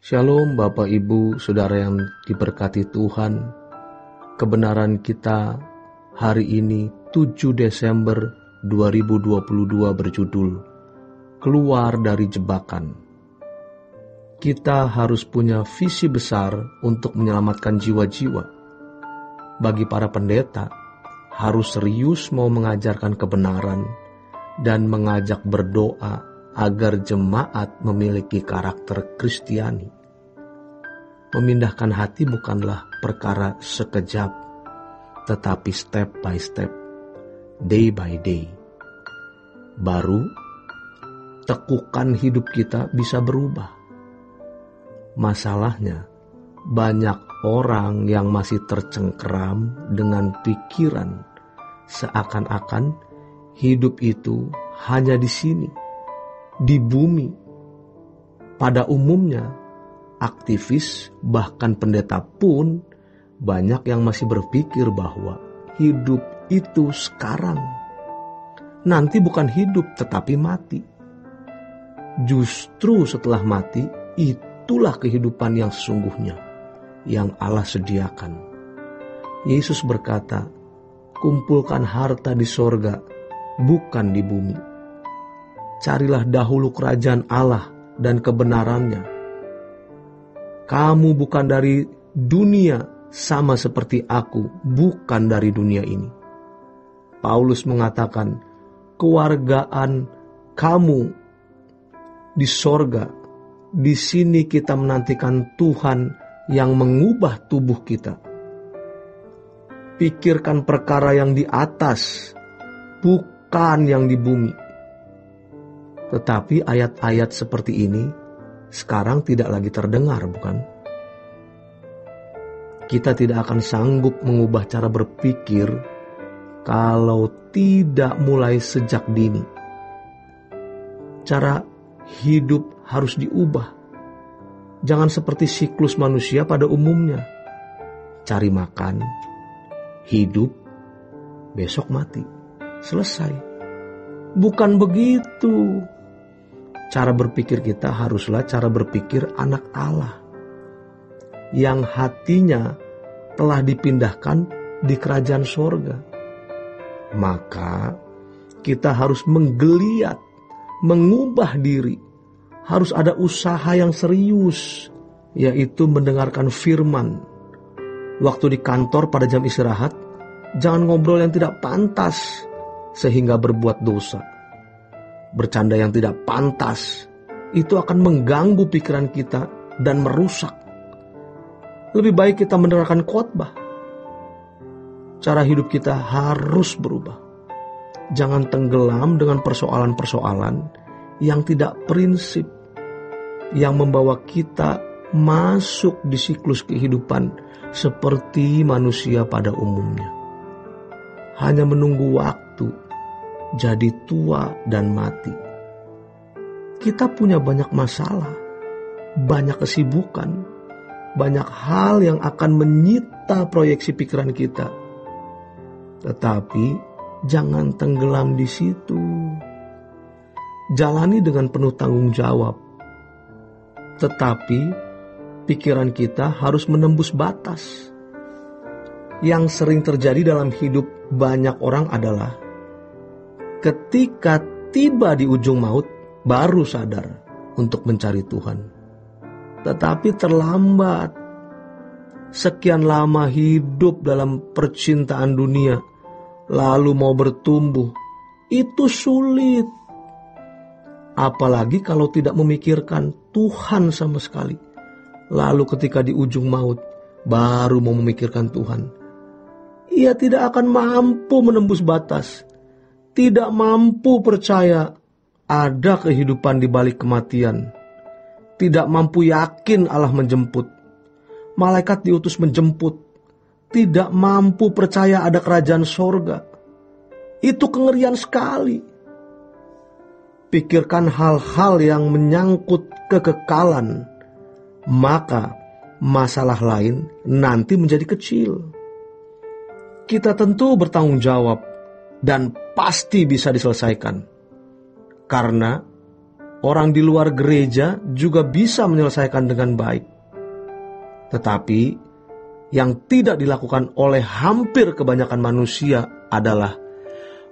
Shalom Bapak Ibu Saudara yang diberkati Tuhan. Kebenaran kita hari ini 7 Desember 2022 berjudul Keluar dari Jebakan. Kita harus punya visi besar untuk menyelamatkan jiwa-jiwa. Bagi para pendeta, harus serius mau mengajarkan kebenaran dan mengajak berdoa agar jemaat memiliki karakter Kristiani. Memindahkan hati bukanlah perkara sekejap, tetapi step by step, day by day. Baru, tekukan hidup kita bisa berubah. Masalahnya, banyak orang yang masih tercengkeram dengan pikiran seakan-akan hidup itu hanya di sini, di bumi. Pada umumnya, aktivis bahkan pendeta pun banyak yang masih berpikir bahwa hidup itu sekarang. Nanti bukan hidup tetapi mati. Justru setelah mati, itulah kehidupan yang sesungguhnya yang Allah sediakan. Yesus berkata, kumpulkan harta di sorga, bukan di bumi. Carilah dahulu kerajaan Allah dan kebenarannya. Kamu bukan dari dunia, sama seperti aku bukan dari dunia ini. Paulus mengatakan, kewargaan kamu di sorga. Di sini kita menantikan Tuhan yang mengubah tubuh kita. Pikirkan perkara yang di atas, bukan yang di bumi. Tetapi ayat-ayat seperti ini sekarang tidak lagi terdengar, bukan? Kita tidak akan sanggup mengubah cara berpikir kalau tidak mulai sejak dini. Cara hidup harus diubah. Jangan seperti siklus manusia pada umumnya. Cari makan, hidup, besok mati. Selesai. Bukan begitu. Cara berpikir kita haruslah cara berpikir anak Allah, yang hatinya telah dipindahkan di kerajaan sorga. Maka kita harus menggeliat, mengubah diri. Harus ada usaha yang serius, yaitu mendengarkan firman. Waktu di kantor pada jam istirahat, jangan ngobrol yang tidak pantas sehingga berbuat dosa. Bercanda yang tidak pantas, itu akan mengganggu pikiran kita dan merusak. Lebih baik kita mendengarkan khotbah. Cara hidup kita harus berubah. Jangan tenggelam dengan persoalan-persoalan yang tidak prinsip, yang membawa kita masuk di siklus kehidupan seperti manusia pada umumnya. Hanya menunggu waktu, jadi tua dan mati. Kita punya banyak masalah, banyak kesibukan, banyak hal yang akan menyita proyeksi pikiran kita. Tetapi jangan tenggelam di situ. Jalani dengan penuh tanggung jawab. Tetapi pikiran kita harus menembus batas. Yang sering terjadi dalam hidup banyak orang adalah ketika tiba di ujung maut, baru sadar untuk mencari Tuhan. Tetapi terlambat. Sekian lama hidup dalam percintaan dunia, lalu mau bertumbuh, itu sulit. Apalagi kalau tidak memikirkan Tuhan sama sekali. Lalu ketika di ujung maut, baru mau memikirkan Tuhan. Ia tidak akan mampu menembus batas. Tidak mampu percaya ada kehidupan di balik kematian. Tidak mampu yakin Allah menjemput. Malaikat diutus menjemput. Tidak mampu percaya ada kerajaan sorga. Itu kengerian sekali. Pikirkan hal-hal yang menyangkut kekekalan. Maka masalah lain nanti menjadi kecil. Kita tentu bertanggung jawab dan pasti bisa diselesaikan. Karena orang di luar gereja juga bisa menyelesaikan dengan baik. Tetapi yang tidak dilakukan oleh hampir kebanyakan manusia adalah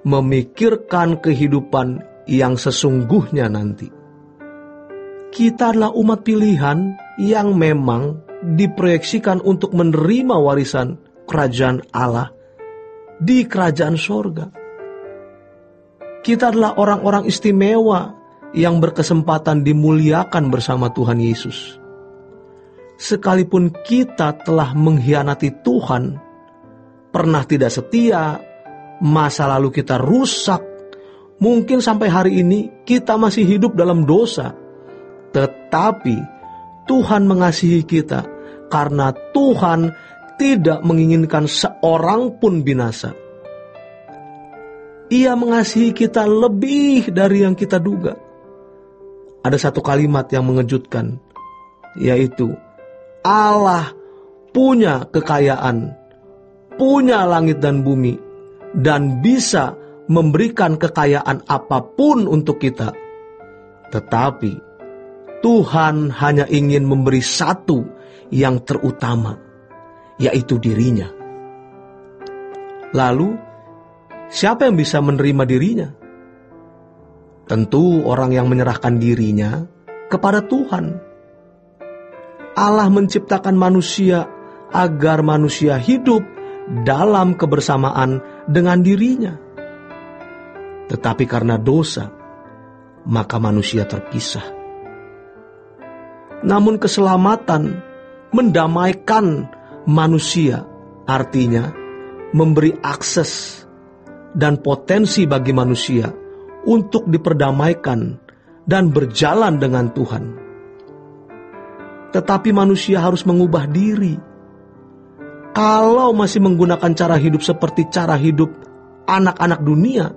memikirkan kehidupan yang sesungguhnya nanti. Kita adalah umat pilihan yang memang diproyeksikan untuk menerima warisan kerajaan Allah di kerajaan sorga. Kita adalah orang-orang istimewa yang berkesempatan dimuliakan bersama Tuhan Yesus. Sekalipun kita telah mengkhianati Tuhan, pernah tidak setia, masa lalu kita rusak, mungkin sampai hari ini kita masih hidup dalam dosa, tetapi Tuhan mengasihi kita karena Tuhan tidak menginginkan seorang pun binasa. Ia mengasihi kita lebih dari yang kita duga. Ada satu kalimat yang mengejutkan, yaitu Allah punya kekayaan, punya langit dan bumi, dan bisa memberikan kekayaan apapun untuk kita. Tetapi Tuhan hanya ingin memberi satu yang terutama, yaitu dirinya. Lalu, siapa yang bisa menerima dirinya? Tentu orang yang menyerahkan dirinya kepada Tuhan. Allah menciptakan manusia agar manusia hidup dalam kebersamaan dengan dirinya. Tetapi karena dosa, maka manusia terpisah. Namun keselamatan mendamaikan manusia, artinya memberi akses dan potensi bagi manusia untuk diperdamaikan dan berjalan dengan Tuhan. Tetapi manusia harus mengubah diri. Kalau masih menggunakan cara hidup seperti cara hidup anak-anak dunia,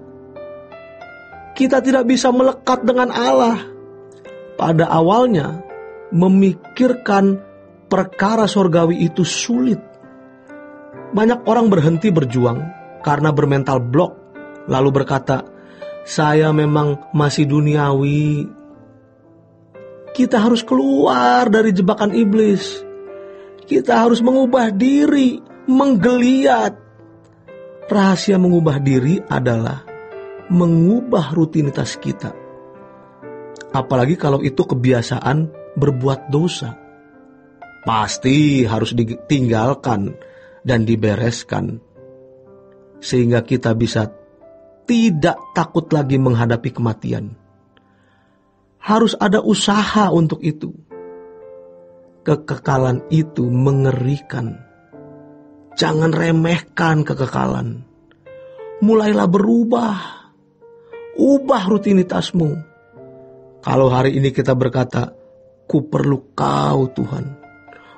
kita tidak bisa melekat dengan Allah. Pada awalnya, memikirkan perkara sorgawi itu sulit. Banyak orang berhenti berjuang karena bermental blok, lalu berkata, "Saya memang masih duniawi." Kita harus keluar dari jebakan iblis. Kita harus mengubah diri, menggeliat. Rahasia mengubah diri adalah mengubah rutinitas kita. Apalagi kalau itu kebiasaan berbuat dosa. Pasti harus ditinggalkan dan dibereskan. Sehingga kita bisa tidak takut lagi menghadapi kematian. Harus ada usaha untuk itu. Kekekalan itu mengerikan. Jangan remehkan kekekalan. Mulailah berubah. Ubah rutinitasmu. Kalau hari ini kita berkata, "Ku perlu Kau Tuhan."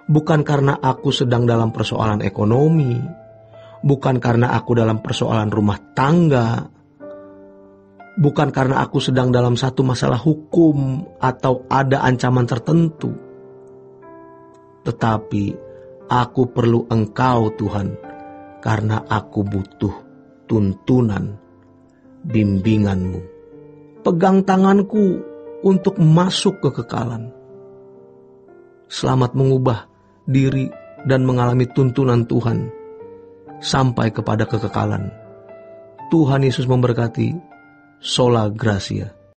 Bukan karena aku sedang dalam persoalan ekonomi. Bukan karena aku dalam persoalan rumah tangga. Bukan karena aku sedang dalam satu masalah hukum atau ada ancaman tertentu. Tetapi aku perlu Engkau Tuhan, karena aku butuh tuntunan, bimbingan-Mu. Pegang tanganku untuk masuk ke kekekalan. Selamat mengubah diri dan mengalami tuntunan Tuhan sampai kepada kekekalan. Tuhan Yesus memberkati. Sola Gracia.